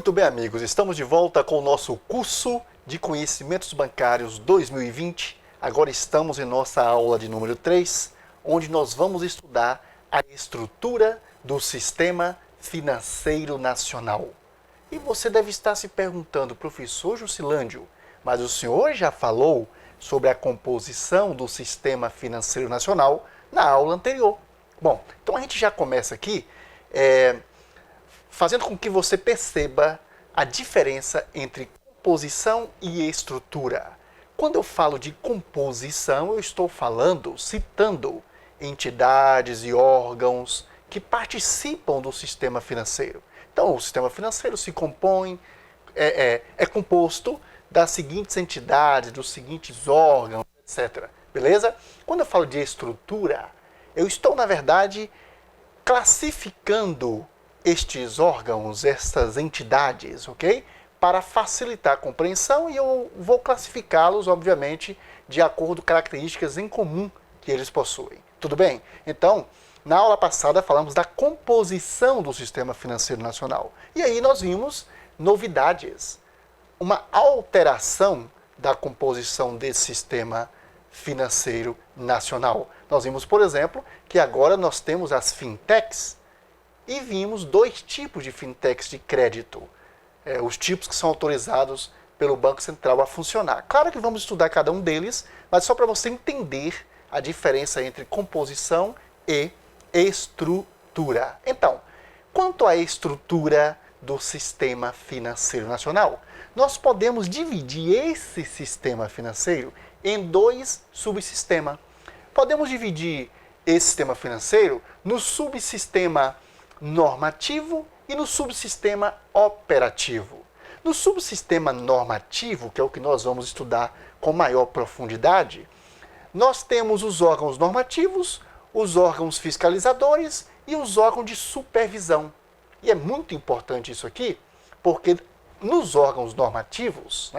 Muito bem, amigos, estamos de volta com o nosso curso de Conhecimentos Bancários 2020. Agora estamos em nossa aula de número 3, onde nós vamos estudar a estrutura do Sistema Financeiro Nacional. E você deve estar se perguntando, professor Jusilândio, mas o senhor já falou sobre a composição do Sistema Financeiro Nacional na aula anterior. Bom, então a gente já começa aqui fazendo com que você perceba a diferença entre composição e estrutura. Quando eu falo de composição, eu estou citando entidades e órgãos que participam do sistema financeiro. Então, o sistema financeiro se compõe, é composto das seguintes entidades, dos seguintes órgãos, etc. Beleza? Quando eu falo de estrutura, eu estou, na verdade, classificando estes órgãos, estas entidades, ok? Para facilitar a compreensão, e eu vou classificá-los, obviamente, de acordo com características em comum que eles possuem. Tudo bem? Então, na aula passada falamos da composição do Sistema Financeiro Nacional. E aí nós vimos novidades, uma alteração da composição desse Sistema Financeiro Nacional. Nós vimos, por exemplo, que agora nós temos as fintechs e vimos dois tipos de fintechs de crédito. Os tipos que são autorizados pelo Banco Central a funcionar. Claro que vamos estudar cada um deles, mas só para você entender a diferença entre composição e estrutura. Então, quanto à estrutura do Sistema Financeiro Nacional, nós podemos dividir esse sistema financeiro em dois subsistemas. Podemos dividir esse sistema financeiro no subsistema normativo e no subsistema operativo. No subsistema normativo, que é o que nós vamos estudar com maior profundidade, nós temos os órgãos normativos, os órgãos fiscalizadores e os órgãos de supervisão. E é muito importante isso aqui, porque nos órgãos normativos,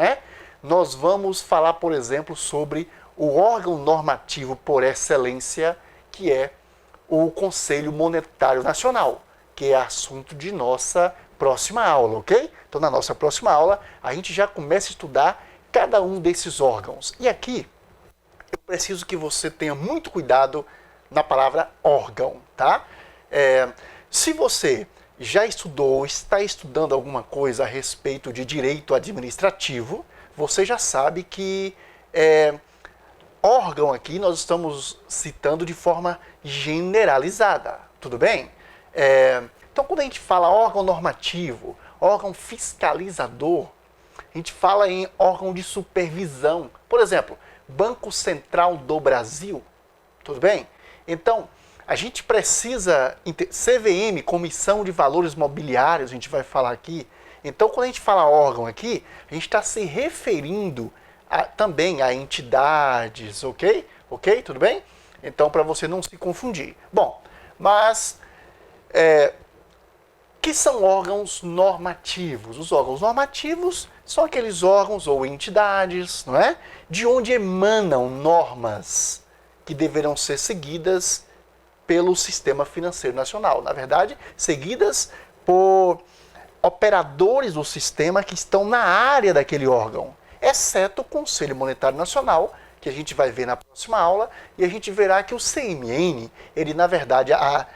nós vamos falar, por exemplo, sobre o órgão normativo por excelência, que é o Conselho Monetário Nacional, que é assunto de nossa próxima aula, ok? Então, na nossa próxima aula, a gente já começa a estudar cada um desses órgãos. E aqui, eu preciso que você tenha muito cuidado na palavra órgão, tá? Se você já estudou ou está estudando alguma coisa a respeito de direito administrativo, você já sabe que órgão aqui nós estamos citando de forma generalizada, tudo bem? Então, quando a gente fala órgão normativo, órgão fiscalizador, a gente fala em órgão de supervisão. Por exemplo, Banco Central do Brasil, tudo bem? Então, a gente precisa... CVM, Comissão de Valores Mobiliários, a gente vai falar aqui. Então, quando a gente fala órgão aqui, a gente está se referindo também a entidades, ok? Ok? Tudo bem? Então, para você não se confundir. Bom, mas... que são órgãos normativos? Os órgãos normativos são aqueles órgãos ou entidades, não é? De onde emanam normas que deverão ser seguidas pelo Sistema Financeiro Nacional. Na verdade, seguidas por operadores do sistema que estão na área daquele órgão, exceto o Conselho Monetário Nacional, que a gente vai ver na próxima aula, e a gente verá que o CMN, ele na verdade, a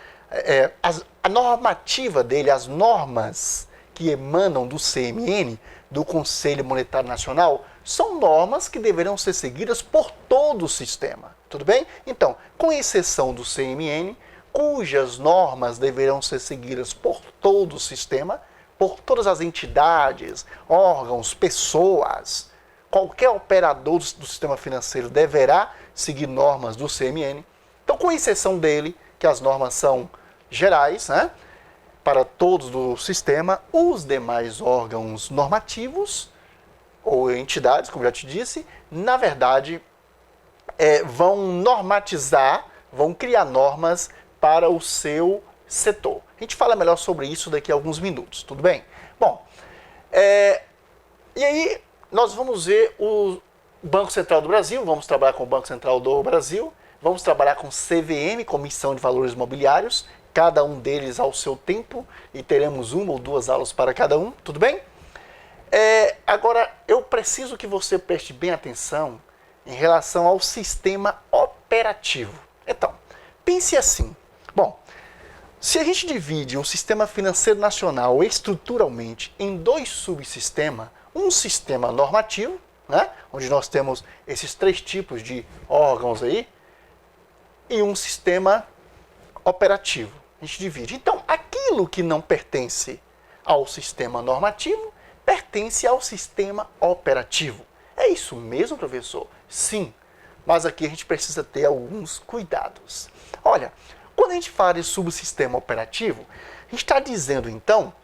normativa dele, as normas que emanam do CMN, do Conselho Monetário Nacional, são normas que deverão ser seguidas por todo o sistema. Tudo bem? Então, com exceção do CMN, cujas normas deverão ser seguidas por todo o sistema, por todas as entidades, órgãos, pessoas, qualquer operador do sistema financeiro deverá seguir normas do CMN. Então, com exceção dele, que as normas são gerais, para todos do sistema, os demais órgãos normativos ou entidades, como já te disse, na verdade, vão normatizar, vão criar normas para o seu setor. A gente fala melhor sobre isso daqui a alguns minutos, tudo bem? Bom, e aí nós vamos ver o Banco Central do Brasil, vamos trabalhar com o Banco Central do Brasil, vamos trabalhar com CVM, Comissão de Valores Mobiliários, cada um deles ao seu tempo e teremos uma ou duas aulas para cada um, tudo bem? Agora, eu preciso que você preste bem atenção em relação ao sistema operativo. Então, pense assim. Bom, se a gente divide o sistema financeiro nacional estruturalmente em dois subsistemas, um sistema normativo, né, onde nós temos esses três tipos de órgãos aí, e um sistema operativo. A gente divide. Então, aquilo que não pertence ao sistema normativo pertence ao sistema operativo. É isso mesmo, professor? Sim, mas aqui a gente precisa ter alguns cuidados. Olha, quando a gente fala de subsistema operativo, a gente está dizendo então,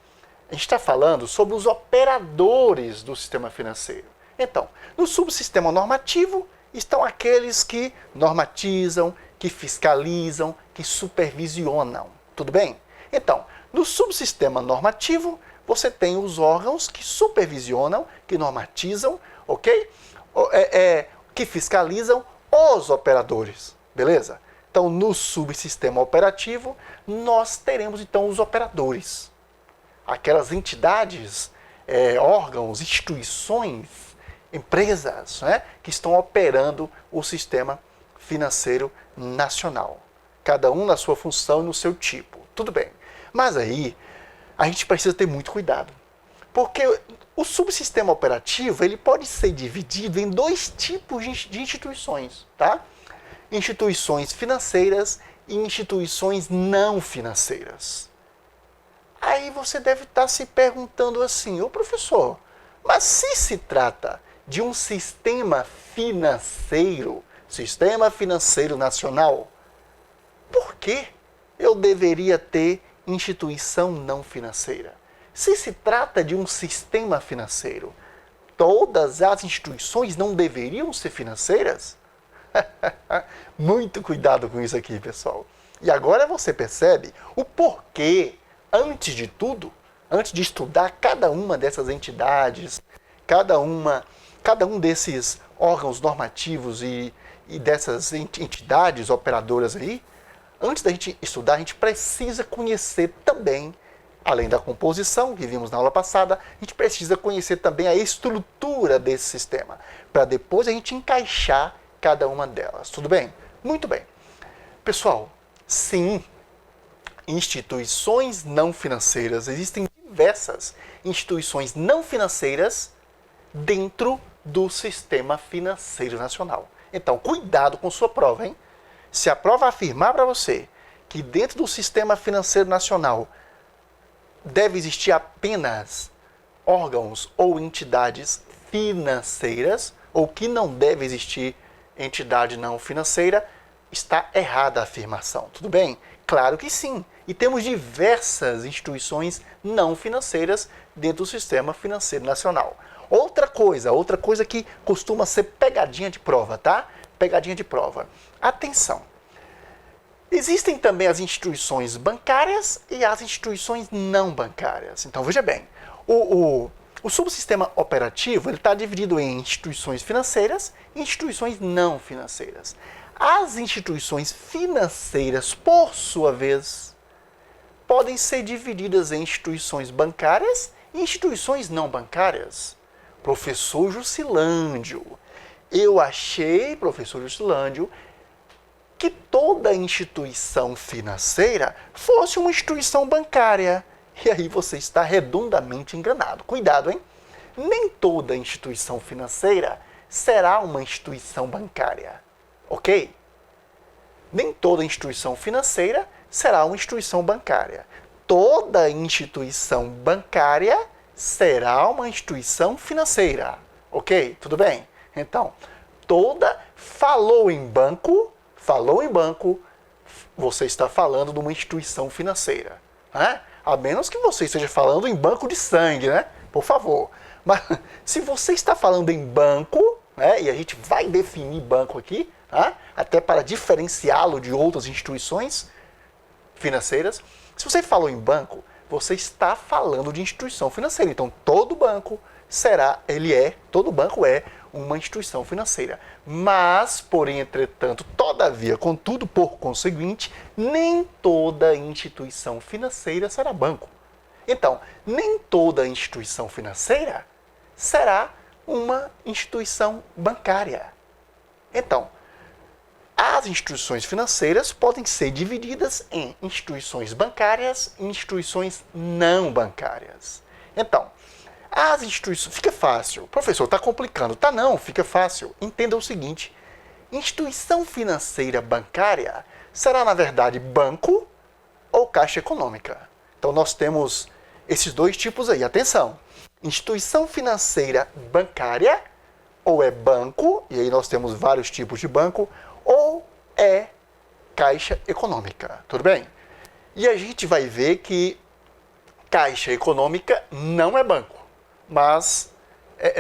a gente está falando sobre os operadores do sistema financeiro. Então, no subsistema normativo estão aqueles que normatizam, que fiscalizam, que supervisionam. Tudo bem? Então, no subsistema normativo, você tem os órgãos que supervisionam, que normatizam, ok? Que fiscalizam os operadores, beleza? Então, no subsistema operativo, nós teremos então os operadores. Aquelas entidades, órgãos, instituições, empresas, né, que estão operando o sistema financeiro nacional. Cada um na sua função e no seu tipo. Tudo bem. Mas aí, a gente precisa ter muito cuidado. Porque o subsistema operativo ele pode ser dividido em dois tipos de instituições. Tá? Instituições financeiras e instituições não financeiras. Aí você deve estar se perguntando assim, ô professor, mas se trata de um sistema financeiro nacional, por que eu deveria ter instituição não financeira? Se trata de um sistema financeiro, todas as instituições não deveriam ser financeiras? Muito cuidado com isso aqui, pessoal. E agora você percebe o porquê, antes de tudo, antes de estudar cada uma dessas entidades, cada um desses órgãos normativos e dessas entidades operadoras aí, antes da gente estudar, a gente precisa conhecer também, além da composição que vimos na aula passada, a gente precisa conhecer também a estrutura desse sistema, para depois a gente encaixar cada uma delas. Tudo bem? Muito bem. Pessoal, sim, instituições não financeiras, existem diversas instituições não financeiras dentro do sistema financeiro nacional. Então, cuidado com sua prova, hein? Se a prova afirmar para você que dentro do sistema financeiro nacional deve existir apenas órgãos ou entidades financeiras, ou que não deve existir entidade não financeira, está errada a afirmação. Tudo bem? Claro que sim. E temos diversas instituições não financeiras dentro do sistema financeiro nacional. Outra coisa que costuma ser pegadinha de prova, tá? Pegadinha de prova. Atenção! Existem também as instituições bancárias e as instituições não bancárias. Então, veja bem, o subsistema operativo está dividido em instituições financeiras e instituições não financeiras. As instituições financeiras, por sua vez, podem ser divididas em instituições bancárias e instituições não bancárias. Professor Jusilândio, eu achei, professor Jusilândio, que toda instituição financeira fosse uma instituição bancária. E aí você está redondamente enganado. Cuidado, hein? Nem toda instituição financeira será uma instituição bancária. Ok? Nem toda instituição financeira será uma instituição bancária. Toda instituição bancária será uma instituição financeira. Ok? Tudo bem? Então, falou em banco, você está falando de uma instituição financeira. Né? A menos que você esteja falando em banco de sangue, né? Por favor. Mas se você está falando em banco, né? E a gente vai definir banco aqui, né? Até para diferenciá-lo de outras instituições financeiras. Se você falou em banco, você está falando de instituição financeira. Então, todo banco é uma instituição financeira. Mas, porém, entretanto, todavia, contudo, por conseguinte, nem toda instituição financeira será banco. Então, nem toda instituição financeira será uma instituição bancária. Então, as instituições financeiras podem ser divididas em instituições bancárias e instituições não bancárias. Então, as instituições... Fica fácil. Professor, está complicando. Tá não, fica fácil. Entenda o seguinte. Instituição financeira bancária será, na verdade, banco ou caixa econômica. Então, nós temos esses dois tipos aí. Atenção. Instituição financeira bancária ou é banco, e aí nós temos vários tipos de banco, ou é caixa econômica. Tudo bem? E a gente vai ver que caixa econômica não é banco, mas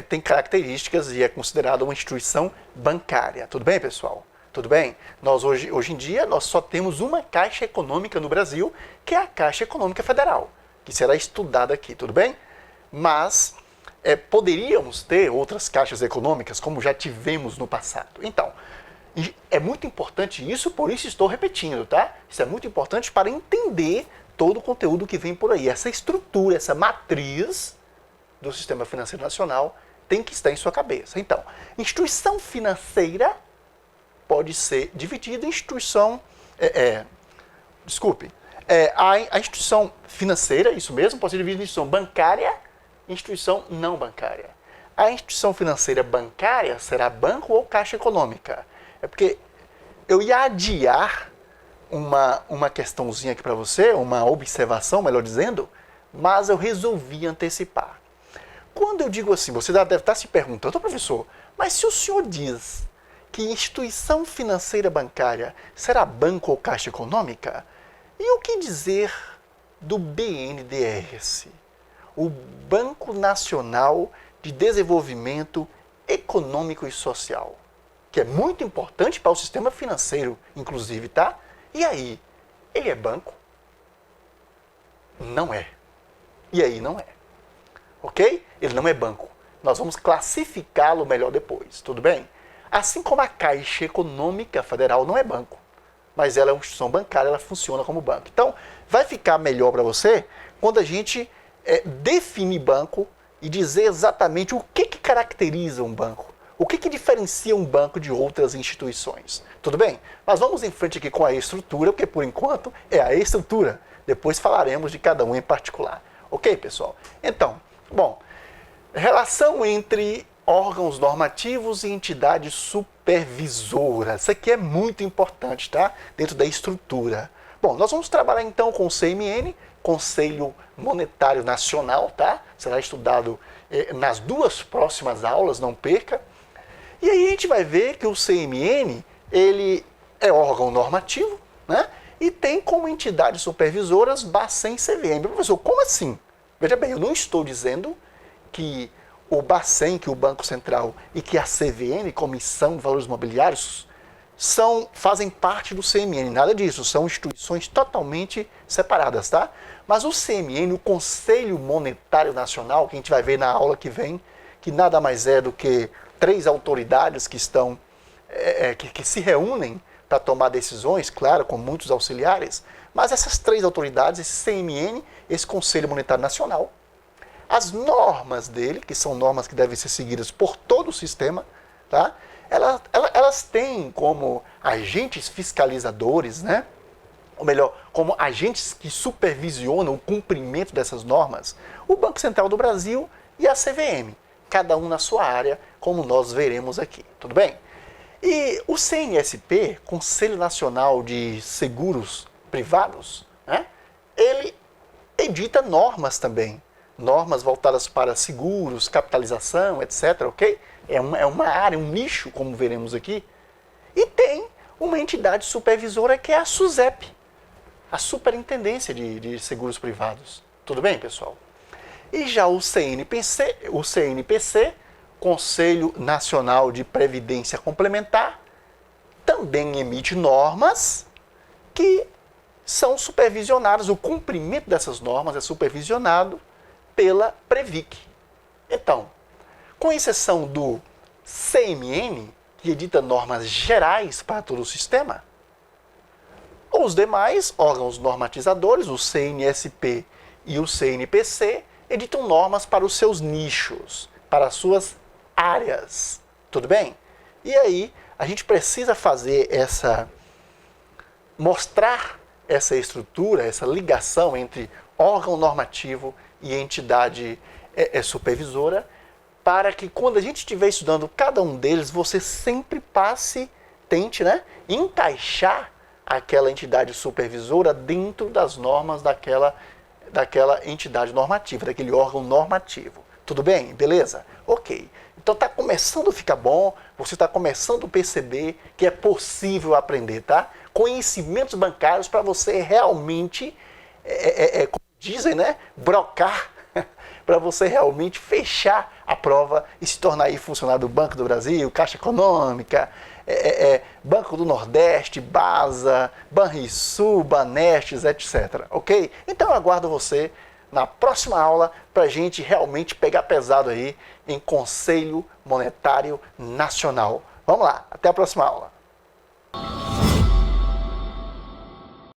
tem características e é considerada uma instituição bancária. Tudo bem, pessoal? Tudo bem? Nós hoje em dia nós só temos uma caixa econômica no Brasil, que é a Caixa Econômica Federal, que será estudada aqui, tudo bem? Mas poderíamos ter outras caixas econômicas, como já tivemos no passado. Então, é muito importante isso, por isso estou repetindo, tá? Isso é muito importante para entender todo o conteúdo que vem por aí. Essa estrutura, essa matriz do sistema financeiro nacional tem que estar em sua cabeça. Então, instituição financeira pode ser dividida em instituição... a instituição financeira, isso mesmo, pode ser dividida em instituição bancária e instituição não bancária. A instituição financeira bancária será banco ou caixa econômica. É porque eu ia adiar uma questãozinha aqui para você, uma observação, melhor dizendo, mas eu resolvi antecipar. Quando eu digo assim, você deve estar se perguntando, professor, mas se o senhor diz que instituição financeira bancária será banco ou caixa econômica, e o que dizer do BNDES, o Banco Nacional de Desenvolvimento Econômico e Social, que é muito importante para o sistema financeiro, inclusive, tá? E aí, ele é banco? Não é. E aí, não é. Ok? Ele não é banco. Nós vamos classificá-lo melhor depois, tudo bem? Assim como a Caixa Econômica Federal não é banco, mas ela é uma instituição bancária, ela funciona como banco. Então, vai ficar melhor para você quando a gente definir banco e dizer exatamente o que caracteriza um banco. O que diferencia um banco de outras instituições? Tudo bem? Mas vamos em frente aqui com a estrutura, porque por enquanto é a estrutura. Depois falaremos de cada um em particular. Ok, pessoal? Então, bom, relação entre órgãos normativos e entidades supervisoras. Isso aqui é muito importante, tá? Dentro da estrutura. Bom, nós vamos trabalhar então com o CMN, Conselho Monetário Nacional, tá? Será estudado nas duas próximas aulas, não perca. E aí a gente vai ver que o CMN, ele é órgão normativo, né? E tem como entidades supervisoras Bacen e CVM. Professor, como assim? Veja bem, eu não estou dizendo que o Bacen, que o Banco Central, e que a CVM, Comissão de Valores Mobiliários, fazem parte do CMN. Nada disso, são instituições totalmente separadas, tá? Mas o CMN, o Conselho Monetário Nacional, que a gente vai ver na aula que vem, que nada mais é do que 3 autoridades que estão que se reúnem para tomar decisões, claro, com muitos auxiliares, mas essas 3 autoridades, esse CMN, esse Conselho Monetário Nacional, as normas dele, que são normas que devem ser seguidas por todo o sistema, tá? Elas têm como agentes fiscalizadores, né? Ou melhor, como agentes que supervisionam o cumprimento dessas normas, o Banco Central do Brasil e a CVM, cada um na sua área, como nós veremos aqui, tudo bem? E o CNSP, Conselho Nacional de Seguros Privados, né? Ele edita normas também, normas voltadas para seguros, capitalização, etc, ok? É uma área, um nicho, como veremos aqui. E tem uma entidade supervisora que é a SUSEP, a Superintendência de Seguros Privados. Tudo bem, pessoal? E já o CNPC, Conselho Nacional de Previdência Complementar, também emite normas que são supervisionadas, o cumprimento dessas normas é supervisionado pela Previc. Então, com exceção do CMN, que edita normas gerais para todo o sistema. Os demais órgãos normatizadores, o CNSP e o CNPC, editam normas para os seus nichos, para as suas áreas. Tudo bem? E aí, a gente precisa fazer mostrar essa estrutura, essa ligação entre órgão normativo e entidade supervisora, para que quando a gente estiver estudando cada um deles, você sempre tente, né, encaixar aquela entidade supervisora dentro das normas daquela entidade normativa, daquele órgão normativo. Tudo bem? Beleza? Ok. Então está começando a ficar bom, você está começando a perceber que é possível aprender, tá? Conhecimentos bancários para você realmente, como dizem, né, brocar, para você realmente fechar a prova e se tornar aí funcionário do Banco do Brasil, Caixa Econômica, Banco do Nordeste, BASA, Banrisul, Banestes, etc. Ok? Então eu aguardo você na próxima aula para a gente realmente pegar pesado aí em Conselho Monetário Nacional. Vamos lá, até a próxima aula.